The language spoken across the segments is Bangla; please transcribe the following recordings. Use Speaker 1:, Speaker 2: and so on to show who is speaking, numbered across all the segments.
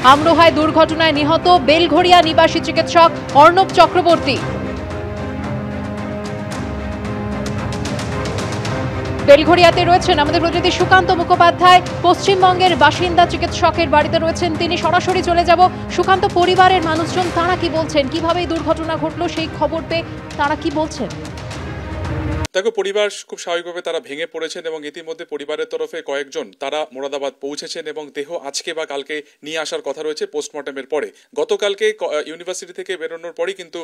Speaker 1: আমরোহায় দুর্ঘটনায় নিহত বেলঘড়িয়া নিবাসী চিকিৎসক অর্ণব চক্রবর্তী। বেলঘড়িয়াতে রয়েছেন আমাদের প্রতিনিধি সুকান্ত মুখোপাধ্যায়। পশ্চিমবঙ্গের বাসিন্দা চিকিৎসকের বাড়িতে রয়েছেন তিনি। সরাসরি চলে যাব সুকান্ত, পরিবারের মানুষজন তারা কি বলছেন, কিভাবে এই দুর্ঘটনা ঘটলো সেই খবর পেয়ে তারা কি বলছেন?
Speaker 2: দেখো, পরিবার খুব স্বাভাবিকভাবে তারা ভেঙে পড়েছেন এবং ইতিমধ্যে পরিবারের তরফে কয়েকজন তারা মোরাদাবাদ পৌঁছেছেন এবং দেহ আজকে বা কালকে নিয়ে আসার কথা রয়েছে পোস্টমর্টমের পরে। গতকালকে ইউনিভার্সিটি থেকে বেরোনোর পরই কিন্তু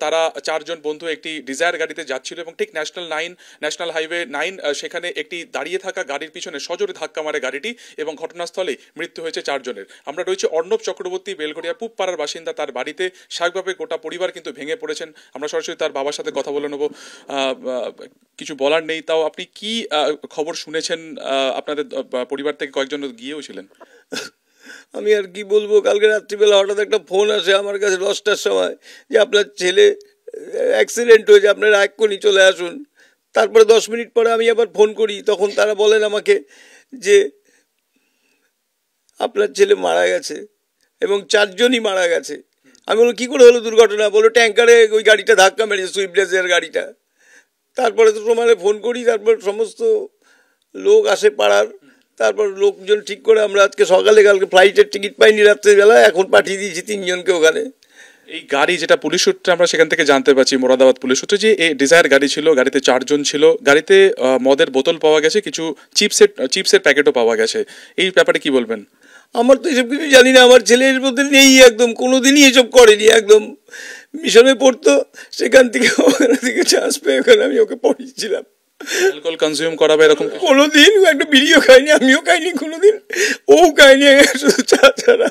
Speaker 2: তারা চারজন বন্ধু একটি ডিজায়ার গাড়িতে যাচ্ছিল এবং ঠিক ন্যাশনাল হাইওয়ে 9 সেখানে একটি দাঁড়িয়ে থাকা গাড়ির পিছনে সজোরে ধাক্কা মারে গাড়িটি এবং ঘটনাস্থলেই মৃত্যু হয়েছে চারজনের। আমরা রয়েছে অর্ণব চক্রবর্তী, বেলঘড়িয়া পূব পাড়ার বাসিন্দা, তার বাড়িতে স্বাভাবিকভাবে গোটা পরিবার কিন্তু ভেঙে পড়েছেন। আমরা সরাসরি তার বাবার সাথে কথা বলে নেব। কিছু বলার নেই, তাও আপনি কি খবর শুনেছেন? আপনাদের পরিবার থেকে কয়েকজন গিয়েও ছিলেন।
Speaker 3: আমি আর কি বলবো, কালকে রাত্রিবেলা হঠাৎ একটা ফোন আসে আমার কাছে 10টার সময় যে আপনার ছেলে অ্যাক্সিডেন্ট হয়েছে, আপনারা এক্ষুনি চলে আসুন। তারপরে 10 মিনিট পরে আমি আবার ফোন করি, তখন তারা বলেন আমাকে যে আপনার ছেলে মারা গেছে এবং 4 জনই মারা গেছে। আমি বললাম কী করে হলো দুর্ঘটনা? বলো ট্যাঙ্কারে ওই গাড়িটা ধাক্কা মেরেছে, সুইফট ডিজায়ার গাড়িটা। তারপরে তো তোমার ফোন করি, তারপর সমস্ত লোক আসে পাড়ার, তারপর লোকজন ঠিক করে আমরা আজকে সকালে, কালকে ফ্লাইটের টিকিট পাইনি রাত্রেবেলা, এখন পাঠিয়ে দিয়েছি 3 জনকে ওখানে।
Speaker 2: এই গাড়ি যেটা পুলিশ সূত্রে আমরা সেখান থেকে জানতে পারছি, মোরাদাবাদ পুলিশ সূত্রে, যে এই ডিজায়ার গাড়ি ছিল, গাড়িতে 4 জন ছিল, গাড়িতে মদের বোতল পাওয়া গেছে, কিছু চিপসের প্যাকেটও পাওয়া গেছে। এই ব্যাপারে কি বলবেন?
Speaker 3: আমার তো এসব কিছু জানি না, আমার ছেলের মধ্যে নেই, একদম কোনোদিনই এসব করেনি। একদম মিশনে পড়তো, সেখান থেকে ওখান থেকে চান্স পেয়ে ওখানে আমি ওকে পড়িয়েছিলাম।
Speaker 2: অ্যালকোহল কনজিউম করাবে এরকম
Speaker 3: কোনোদিন একটা বিড়িও খাইনি, আমিও খাইনি কোনোদিন, ও খাইনি, শুধু চা ছাড়া।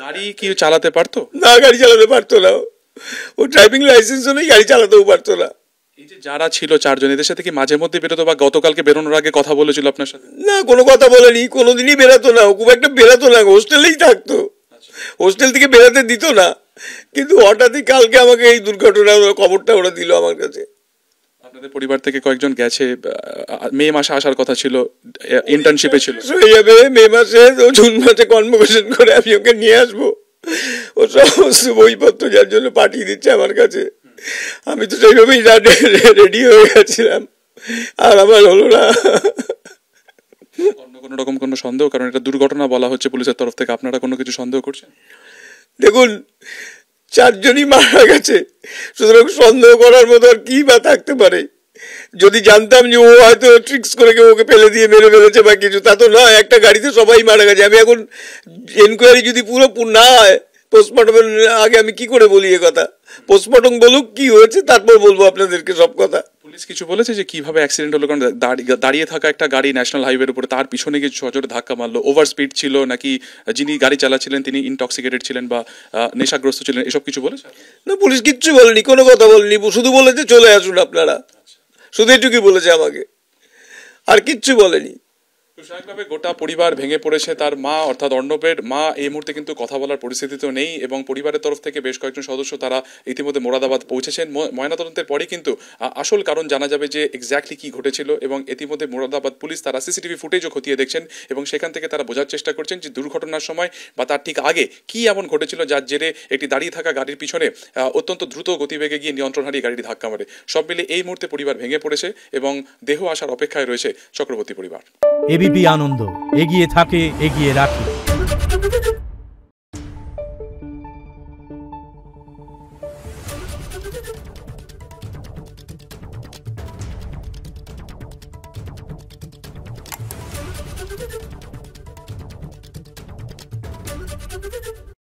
Speaker 2: গাড়ি কি চালাতে পারতো?
Speaker 3: না, গাড়ি চালাতে পারতো না, ও ড্রাইভিং লাইসেন্সও নেই, গাড়ি চালাতেও পারতো না।
Speaker 2: এই যে যারা ছিল 4 জন, এদের সাথে কি মাঝে মধ্যে বেরোতো বা গতকালকে বেরোনোর আগে কথা বলেছিল আপনার সাথে?
Speaker 3: না, কোনো কথা বলেনি, কোনোদিনই বেরোতো না, খুব একটা বেরোতো না, হোস্টেলেই থাকতো, হোস্টেল থেকে বেরোতে দিত না। কিন্তু হঠাৎই কালকে আমাকে এই দুর্ঘটনার খবরটা ওরা দিল আমার কাছে।
Speaker 2: আপনাদের পরিবার থেকে কয়েকজন গেছে, মে মাসে আসার কথা ছিল, ইন্টার্নশিপে ছিল।
Speaker 3: হয়ে যাবে মে মাসে, তো জুন মাসে কনভোকেশন করে আমি ওকে নিয়ে আসবো। ও সমস্ত বইপত্র যার জন্য পাঠিয়ে দিচ্ছে আমার কাছে, আমি তো সেইভাবেই রেডি হয়ে গেছিলাম, আর আমার হলো না।
Speaker 2: অন্য কোনো রকম কোনো সন্দেহ? কারণ এটা দুর্ঘটনা বলা হচ্ছে পুলিশের তরফ থেকে, আপনারা কোনো কিছু সন্দেহ করছেন?
Speaker 3: দেখুন, 4 জনই মারা গেছে, সুতরাং সন্দেহ করার মতো আর কি বা থাকতে পারে? যদি জানতাম যে ও হয়তো ট্রিক্স করে কেউ ওকে ফেলে দিয়ে মেরে ফেলেছে বা কিছু, তা তো নয়। একটা গাড়িতে সবাই মারা গেছে। আমি এখন এনকোয়ারি যদি পুরো না হয়, পোস্টমর্টমের আগে আমি কি করে বলি এ কথা? পোস্টমর্টম বলুক কি হয়েছে, তারপর বলবো আপনাদেরকে সব কথা।
Speaker 2: পুলিশ কিছু বলেছে যে কিভাবে অ্যাক্সিডেন্ট হলো? কারণ দাঁড়িয়ে থাকা একটা গাড়ি ন্যাশনাল হাইওয়ের উপরে, তার পিছনে গিয়ে সজোরে ধাক্কা মারলো। ওভার স্পিড ছিল নাকি যিনি গাড়ি চালাচ্ছিলেন তিনি ইনটক্সিকেটেড ছিলেন বা নেশাগ্রস্ত ছিলেন, এসব কিছু বলেছে?
Speaker 3: না, পুলিশ কিচ্ছু বলেনি, কোনো কথা বলেনি, শুধু বলেছে চলে আসুন আপনারা, শুধু এটুকুই বলেছে আমাকে, আর কিচ্ছু বলেনি।
Speaker 2: স্বাভাবিকভাবে গোটা পরিবার ভেঙে পড়েছে। তার মা অর্থাৎ অর্ণবের মা এই মুহূর্তে কিন্তু কথা বলার পরিস্থিতিতেও নেই এবং পরিবারের তরফ থেকে বেশ কয়েকজন সদস্য তারা ইতিমধ্যে মোরাদাবাদ পৌঁছেছেন। ময়নাতদন্তের পরে কিন্তু আসল কারণ জানা যাবে যে এক্স্যাক্টলি কি ঘটেছিল এবং ইতিমধ্যে মোরাদাবাদ পুলিশ তারা সিসিটিভি ফুটেজও খতিয়ে দেখছেন এবং সেখান থেকে তারা বোঝার চেষ্টা করছেন যে দুর্ঘটনার সময় বা তার ঠিক আগে কি এমন ঘটেছিল যার জেরে একটি দাঁড়িয়ে থাকা গাড়ির পিছনে অত্যন্ত দ্রুত গতিবেগে গিয়ে নিয়ন্ত্রণ হারিয়ে গাড়িটি ধাক্কা মারে। সব মিলে এই মুহূর্তে পরিবার ভেঙে পড়েছে এবং দেহ আসার অপেক্ষায় রয়েছে চক্রবর্তী পরিবার।
Speaker 4: এবিপি আনন্দ, এগিয়ে থাকে, এগিয়ে রাখে।
Speaker 5: Thank you.